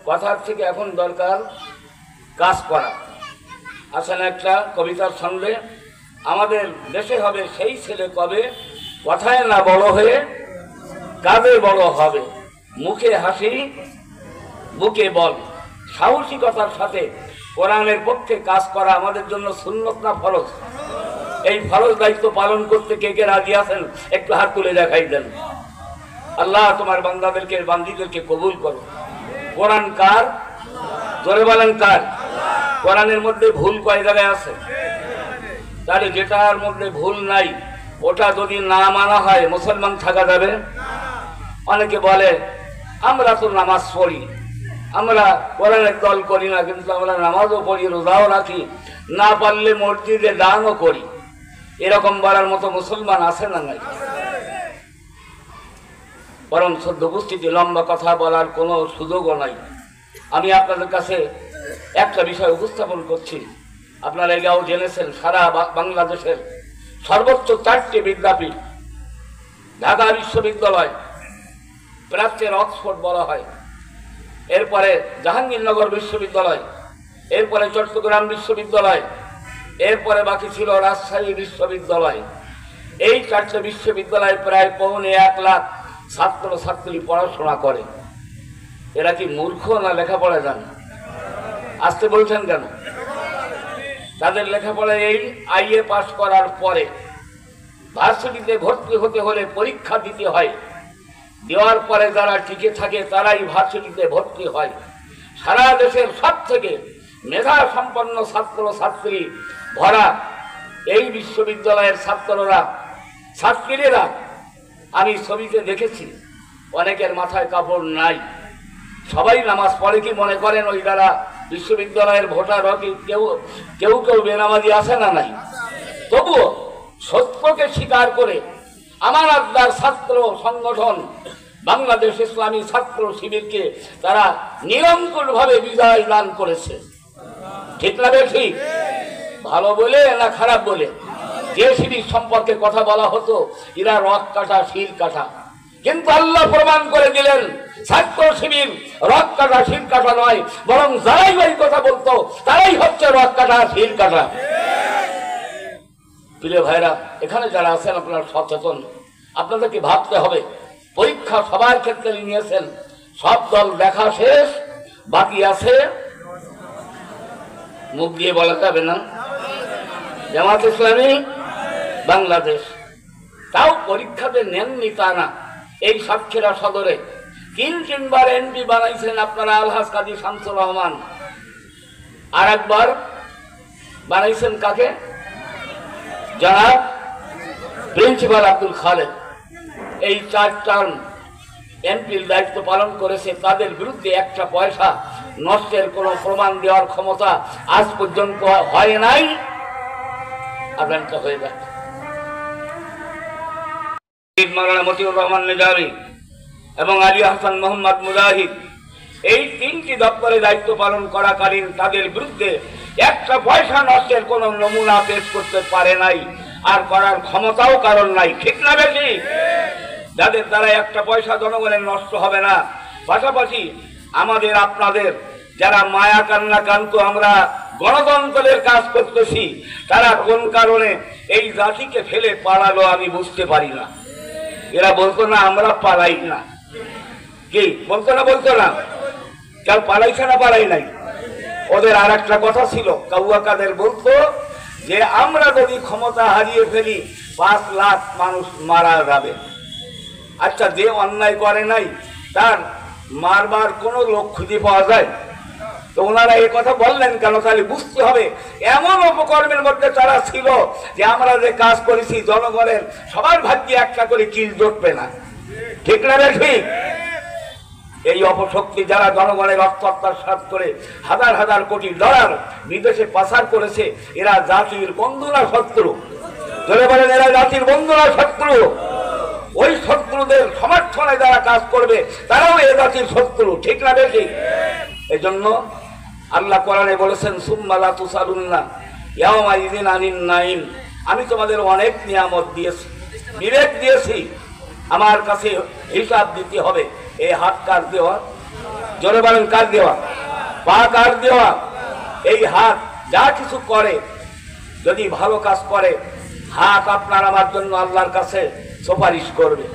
কথার থেকে এখন দরকার কাজ করা। আসলে একটা কবিতার ছন্দে, আমাদের দেশে হবে সেই ছেলে কবে, কথায় না বড় হয়ে কাজে বড় হবে, মুখে হাসি বুকে বল। সাহসিকতার সাথে কোরআনের পক্ষে কাজ করা আমাদের জন্য সুন্নত না ফরজ? এই ফরজ দায়িত্ব পালন করতে কে কে রাজি আছেন? একটু হাত তুলে দেখাই দেন। আল্লাহ তোমার বান্দাদেরকে, বান্দিদেরকে কবুল করো। কোরআন কার? জোরে বলেন কার? কোরআনের মধ্যে ভুল কয় জায়গায় আছে? তাহলে যেটার মধ্যে ভুল নাই ওটা যদি না মানা হয় মুসলমান থাকা যাবে? অনেকে বলে আমরা তো নামাজ পড়ি, আমরা কোরআনের দল করি না, কিন্তু আমরা নামাজও পড়ি, রোজাও রাখি, না পারলে মসজিদে দানও করি। এরকম বলার মতো মুসলমান আছে না নাই? বরং সদ্য উপস্থিতি, লম্বা কথা বলার কোনো সুযোগও নাই। আমি আপনাদের কাছে একটা বিষয় উপস্থাপন করছি। আপনারা এটাও জেনেছেন, সারা বাংলাদেশের সর্বোচ্চ 4টি বিদ্যাপীঠ, ঢাকা বিশ্ববিদ্যালয়, প্রাচ্যের অক্সফোর্ড বলা হয়, এরপরে জাহাঙ্গীরনগর বিশ্ববিদ্যালয়, এরপরে চট্টগ্রাম বিশ্ববিদ্যালয়, এরপরে বাকি ছিল রাজশাহী বিশ্ববিদ্যালয়। এই 4টে বিশ্ববিদ্যালয়ে প্রায় 1.25 লাখ ছাত্র ছাত্রী পড়াশোনা করে। এরা কি মূর্খ না লেখাপড়া জানে? আসতে বলছেন কেন? তাদের লেখাপড়া এই আইএ পাস করার পরে ভার্সিটিতে ভর্তি হতে হলে পরীক্ষা দিতে হয়, দেওয়ার পরে যারা টিকে থাকে তারাই ভার্সিটিতে ভর্তি হয়। সারা দেশের সব থেকে মেধা সম্পন্ন ছাত্র ছাত্রী ভরা এই বিশ্ববিদ্যালয়ের ছাত্রীরা আমি ছবিতে দেখেছি, অনেকের মাথায় কাপড় নাই। সবাই নামাজ পড়ে কি মনে করেন ওই যারা বিশ্ববিদ্যালয়ের ভোটার কি কেউ কেউ কেউ বেনামাজি আছে না নাই? তবুও সত্যকে স্বীকার করে আমার আড্ডার ছাত্র সংগঠন বাংলাদেশ ইসলামী ছাত্র শিবিরকে তারা নিরঙ্কুশভাবে বিজয় দান করেছে। ঠিক না বেশি? ভালো বলে না খারাপ বলে? যে শিবির সম্পর্কে কথা বলা হতো এরা রক কাটা শির কাটা, কিন্তু আল্লাহ প্রমাণ করে দিলেন ছাত্র শিবির রক কাটা শির কাটা নয়, বরং যারাই ওই কথা বলতো তারাই হচ্ছে রক কাটা শির কাটা। প্রিয় ভাইরা, এখানে যারা আছেন আপনারা সচেতন, আপনাদেরকে ভাবতে হবে। পরীক্ষা সবার ক্ষেত্রে নিয়েছেন, সব দল দেখা শেষ, বাকি আছে মুখ দিয়ে বলা যাবে না জামাত ইসলামী বাংলাদেশ। তাও পরীক্ষাতে নেননি তা না, এই সাতক্ষীরা সদরে 3বার এমপি বানাইছেন আপনারা আলহাজ কাজী শামসুর রহমান, আর একবার বানাইছেন কাকে? জনাব প্রিন্সিপাল আব্দুল খালেদ। এই 4 টার্ম এমপির দায়িত্ব পালন করেছে। তাদের বিরুদ্ধে একটা পয়সা নষ্টের কোনো প্রমাণ দেওয়ার ক্ষমতা আজ পর্যন্ত হয় নাই, আগামীটা হয়ে যাচ্ছে। মাওলানা মতিউর রহমান নিজামী এবং আলী হাসান মোহাম্মদ মুজাহিদ এই 3টি দপ্তরে দায়িত্ব পালন করাকালীন তাদের বিরুদ্ধে একটা পয়সা নষ্টের কোনো নমুনা পেশ করতে পারে নাই, আর করার ক্ষমতাও কারণ নাই। ঠিক না বেশি? যাদের দ্বারা একটা পয়সা জনগণের নষ্ট হবে না। পাশাপাশি আমাদের আপনাদের যারা মায়া কান্না কান্ত আমরা গণতন্ত্রের কাজ করতেছি, তারা কোন কারণে এই জাতিকে ফেলে পালালো আমি বুঝতে পারি না। এরা বলতো না আমরা পালাই না, কি বলতো না? বলতো না কেউ পালাইছে না পালাই নাই? ওদের আর একটা কথা ছিল, কাউয়া কাদের বলতো যে আমরা যদি ক্ষমতা হারিয়ে ফেলি 5 লাখ মানুষ মারা যাবে। আচ্ছা, যে অন্যায় করে নাই তার মারবার কোনো লোক খুঁজে পাওয়া যায়? তো ওনারা এই কথা বললেন কেন? তাহলে বুঝতে হবে এমন উপকর্মের মধ্যে তারা ছিল যে আমরা যে কাজ করেছি জনগণের সবার ভাগ্যে একটা করে কিল জুটবে না। ঠিক না ঠিক? এই অপশক্তি যারা জনগণের অর্থ আত্মসাৎ করে হাজার হাজার কোটি ডলার বিদেশে পাচার করেছে, এরা জাতির বন্ধু না শত্রু? ধরে বলেন এরা জাতির বন্ধু না শত্রু? ওই শত্রুদের সমর্থনে যারা কাজ করবে তারাও এ জাতির শত্রু। ঠিক না বেশি? এই জন্য আল্লাহ কোরআনে বলেছেন সুম্মা লা তুসালুন্না ইয়াওমা ইযিন আনিন নাঈম। আমি তোমাদের অনেক নিয়ামত দিয়েছি, বিবেক দিয়েছি, আমার কাছে হিসাব দিতে হবে। এই হাত কার দেওয়া? জোরে বলেন কার দেওয়া? পা কার দেওয়া? এই হাত যা কিছু করে, যদি ভালো কাজ করে হাত আপনার আমার জন্য আল্লাহর কাছে সুপারিশ করবে।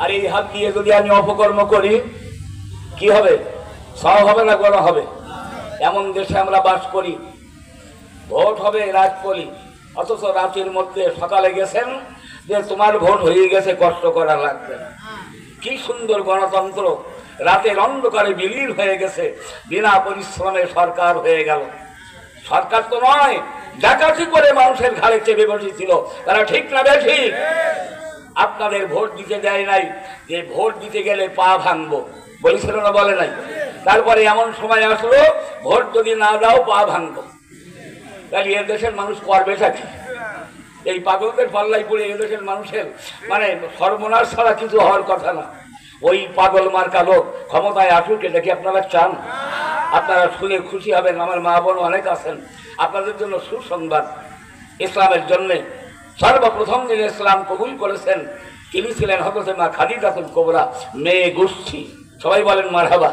আর এই হাত দিয়ে যদি আমি অপকর্ম করি কি হবে? সব হবে না গণ হবে? এমন দেশে আমরা বাস করি, ভোট হবে রাত করি, অথচ রাতের মধ্যে সকালে গেছেন যে তোমার ভোট হয়ে গেছে, কষ্ট করা লাগবে না। কি সুন্দর গণতন্ত্র! রাতের অন্ধকারে বিলীন হয়ে গেছে, বিনা পরিশ্রমে সরকার হয়ে গেল। সরকার তো নয়, ডাকাতি করে মানুষের ঘাড়ে চেপে বসেছিল তারা, ঠিক না বেঠিক? আপনাদের ভোট দিতে দেয় নাই, যে ভোট দিতে গেলে পা ভাঙবো বলেছিল না, বলে নাই? তারপরে এমন সময় আসলো ভোট যদি না দাও পা ভাঙবো। তাহলে এ দেশের মানুষ করবে কি? এই পাগলদের পাল্লাই পড়ে এ দেশের মানুষের মানে সর্বনাশ ছাড়া কিছু হওয়ার কথা না। ওই পাগল মার্কা লোক ক্ষমতায় আসুক, এটা কি আপনারা চান? আপনারা শুনে খুশি হবেন। আমার মা বোন অনেক আছেন, আপনাদের জন্য সুসংবাদ। ইসলামের জন্য সর্বপ্রথম যিনি ইসলাম কবুল করেছেন তিনি ছিলেন হযরত মা খাদিজাতুল কুবরা, মেয়ে গোষ্ঠী। সবাই বলেন মারহাবা।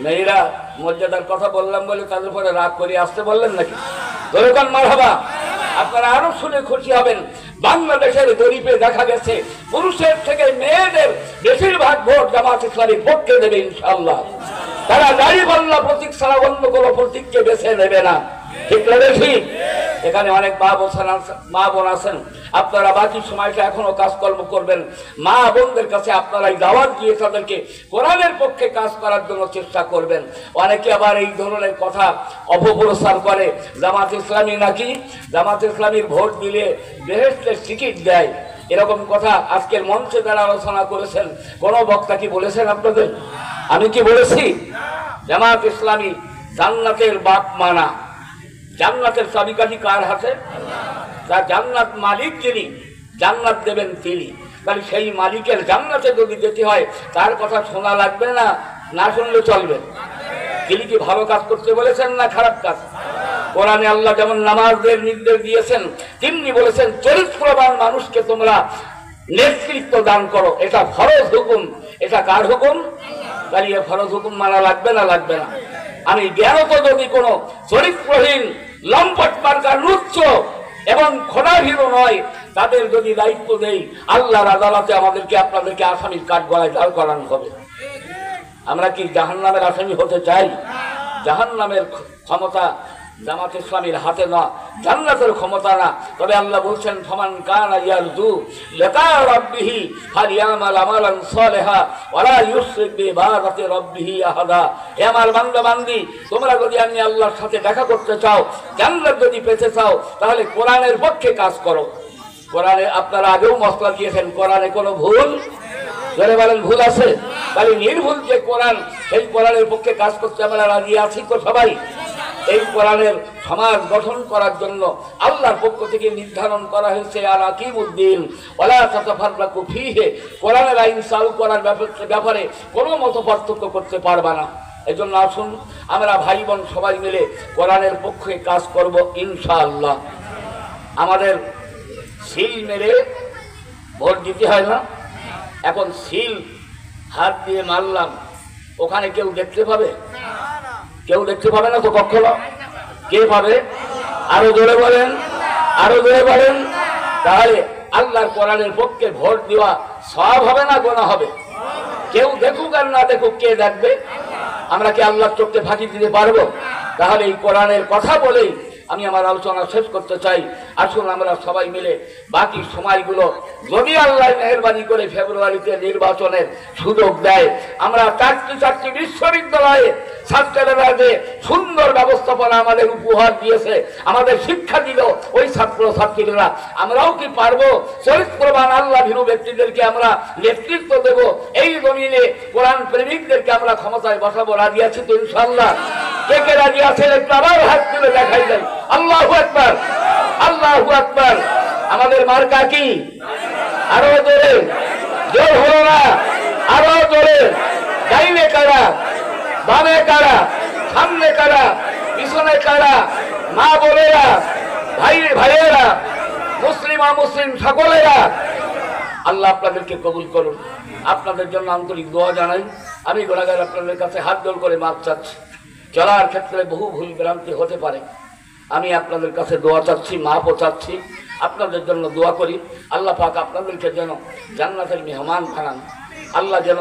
মেয়েরা মর্যাদার কথা বললাম বলে তাদের উপরে রাগ করে আসতে বললেন নাকি? দরকার মারহাবা। আপনারা আরো শুনে খুশি হবেন, বাংলাদেশের জরিপে দেখা গেছে পুরুষের থেকে মেয়েদের বেশিরভাগ ভোট জামাত ইসলামীর পক্ষে দেবে ইনশাআল্লাহ। তারা দাঁড়িপাল্লা প্রতীক ছাড়া অন্য কোনো প্রতীককে বেছে নেবে না, ঠিক না ঠিক? এখানে অনেক মা বোন আছেন, আপনারা বাকি সময়টা এখনো কাজকর্ম করবেন। মা বোনদের কাছে আপনারাই দাওয়াত দিয়ে তাদেরকে কোরআনের পক্ষে কাজ করার জন্য চেষ্টা করবেন। অনেকে আবার এই ধরনের কথা অপপ্রচার করে, জামাত ইসলামী নাকি জামাত ইসলামীর ভোট দিলে বেহেশতের টিকিট দেয়, এরকম কথা আজকের মঞ্চে যারা আলোচনা করেছেন কোন বক্তা কি বলেছেন আপনাদের? আমি কি বলেছি? জামাত ইসলামী জান্নাতের বাপ মানা, জান্নাতের চাবিকাঠি কার হাতে? তার জান্নাত মালিক যিনি, জান্নাত দেবেন তিনি। তাহলে সেই মালিকের জান্নাতে যদি যেতে হয় তার কথা শোনা লাগবে না, না শুনলে চলবে? তিনি কি ভালো কাজ করতে বলেছেন না খারাপ কাজ? কোরআনে আল্লাহ যেমন নামাজের নির্দেশ দিয়েছেন তেমনি বলেছেন চরিত্রবান মানুষকে তোমরা নেতৃত্ব দান করো, এটা ফরজ হুকুম। এটা কার হুকুম? তাহলে ফরজ হুকুম মানা লাগবে না লাগবে না? আমি জ্ঞানত যদি কোনো চরিত্রহীন লম্পট মার্কা লুচ্চ এবং খোদাভীরু নয় তাদের যদি দায়িত্ব দেই, আল্লাহর আদালতে আমাদেরকে আপনাদেরকে আসামির কাঠ গলায় দাঁড় করানো হবে। আমরা কি জাহান্নামের আসামি হতে চাই? জাহান্নামের ক্ষমতা জামাত ইসলামীর হাতে না, জান্নাতের ক্ষমতা না। তবে আল্লাহ বলছেন ফামান কানা ইয়ারজু লিকা রাব্বিহি ফালিয়ামাল আমালান সালিহা ওয়ালা ইউশরিক বিইবাদাতি রাব্বিহি আহাদা। হে আমার বান্দা বান্দি, তোমরা যদি আমি আল্লাহর সাথে দেখা করতে চাও, জান্নাত যদি পেতে চাও, তাহলে কোরআনের পক্ষে কাজ করো। কোরআনে আপনারা আগেও মসলা দিয়েছেন, কোরআনে কোনো ভুল ধরে বলেন ভুল আছে? তাহলে নির্ভুল যে কোরআন, সেই কোরআনের পক্ষে কাজ করতে আমরা রাজি আছি তো সবাই? এই কোরআনের সমাজ গঠন করার জন্য আল্লাহর পক্ষ থেকে নির্ধারণ করা হয়েছে আল আকিমুদ্দিন ওয়ালা তাতাফাররাকু ফীহি। কোরআনের আইন চালু করার ব্যাপারে কোনো মত পার্থক্য করতে পারবা না। এজন্য আসুন আমরা ভাই বোন সবাই মিলে কোরআনের পক্ষে কাজ করব ইনশাআল্লাহ। আমাদের সিল মেরে ভোট দিতে হয় না? এখন সিল হাত দিয়ে মারলাম, ওখানে কেউ দেখতে পাবে? কেউ দেখতে পাবে না তো কখনো। কে পাবে? আরো জোরে বলেন, আরো জোরে বলেন। তাহলে আল্লাহর কোরআনের পক্ষে ভোট দেওয়া সওয়াব হবে না গুনাহ হবে? কেউ দেখুক আর না দেখুক, কে দেখবে? আমরা কি আল্লাহর চোখে ফাঁকি দিতে পারবো? তাহলে এই কোরআনের কথা বলেই আমি আমার আলোচনা শেষ করতে চাই। আসুন আমরা সবাই মিলে বাকি সময়গুলো যদি আল্লাহ মেহেরবানি করে ফেব্রুয়ারিতে নির্বাচনের সুযোগ দেয়, আমরা চারটি বিশ্ববিদ্যালয়ে ছাত্রীরা যে সুন্দর ব্যবস্থাপনা আমাদের উপহার দিয়েছে, আমাদের শিক্ষা দিল ওই ছাত্র ছাত্রীরা, আমরাও কি পারবো চরিত্রবান আল্লাহ ভীরু ব্যক্তিদেরকে আমরা নেতৃত্ব দেব? এই জমিনে কোরআন প্রেমিকদেরকে আমরা ক্ষমতায় বসাবো। রাজি আছি তো ইনশাআল্লাহ? কে কে রাজি আছেন একটু আবার হাত তুলে দেখাই যায়। আল্লাহু আকবার, আল্লাহু আকবার। আমাদের মার্কা কি? আরো জোরে, জোর হলো না, আরো জোরে। ডাইনে কারা, বামে কারা, সামনে কারা, পিছনে কারা, মা বোনেরা, ভাইয়েরা, মুসলিম অমুসলিম সকলেরা, আল্লাহ আপনাদেরকে কবুল করুন। আপনাদের জন্য আন্তরিক দোয়া জানাই। আমি গোলাগার আপনাদের কাছে হাত জোড় করে মাপ চাচ্ছি। চলার ক্ষেত্রে বহু ভুল ভ্রান্তি হতে পারে, আমি আপনাদের কাছে দোয়া চাচ্ছি, মাপও চাচ্ছি। আপনাদের জন্য দোয়া করি আল্লাহ পাক আপনাদেরকে যেন জান্নাতের মেহমান বানান। আল্লাহ যেন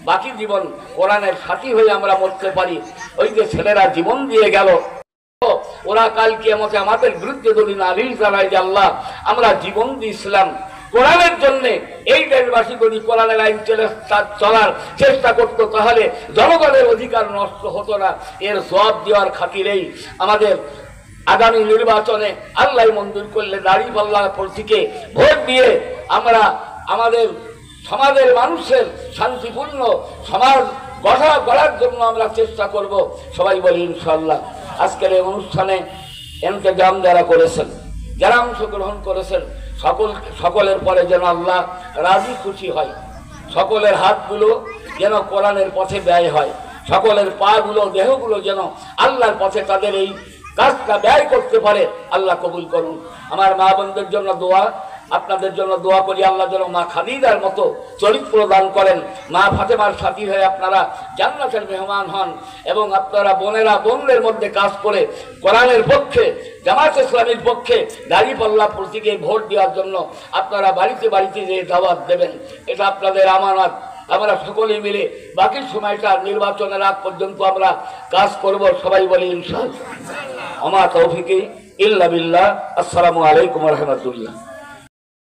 বাকি জীবন কোরআনের সাথী হয়ে আমরা মরতে পারি। ওই যে ছেলেরা জীবন দিয়ে গেল, ওরা কাল কিয়ামতে আমাদের বিরুদ্ধে যদি নালিশ জানায় যে আল্লাহ আমরা জীবন দিয়েছিলাম কোরআনের জন্য, এই দেশবাসী যদি কোরআনের আইন চলার চেষ্টা করতো তাহলে জনগণের অধিকার নষ্ট হতো না। এর জবাব দেওয়ার খাতিরেই আমাদের আগামী নির্বাচনে আল্লাহ মঞ্জুর করলে দাঁড়িপাল্লা প্রতীকে ভোট দিয়ে আমরা আমাদের সমাজের মানুষের শান্তিপূর্ণ সমাজ গড়ার জন্য আমরা চেষ্টা করব। সবাই বলি ইনশাআল্লাহ। আজকের এই অনুষ্ঠানে ইন্তজাম যারা করেছেন, যারা অংশগ্রহণ করেছেন, সকলের পরে যেন আল্লাহ রাজি খুশি হয়। সকলের হাতগুলো যেন কোরআনের পথে ব্যয় হয়, সকলের পাগুলো দেহগুলো যেন আল্লাহর পথে তাদের এই কাজটা ব্যয় করতে পারে। আল্লাহ কবুল করুন। আমার মা বোনদের জন্য দোয়া, আপনাদের জন্য দোয়া করি আল্লাহ যেন মা খাদিজার মতো চরিত্র দান করেন, মা ফাতেমার সাথী হয়ে আপনারা জান্নাতের মেহমান হন এবং আপনারা বোনেরা বোনদের মধ্যে কাজ করে কোরআনের পক্ষে, জামাত ইসলামীর পক্ষে দাঁড়িপাল্লা প্রতীকে ভোট দেওয়ার জন্য আপনারা বাড়িতে বাড়িতে যে দাওয়াত দেবেন, এটা আপনাদের আমানত। আমরা সকলে মিলে বাকি সময়টা নির্বাচনের আগ পর্যন্ত আমরা কাজ করব। সবাই বলি ইনশাআল্লাহ। আমা তৌফিকি ইল্লা বিল্লাহ। আসসালামু আলাইকুম ওয়া রাহমাতুল্লাহ।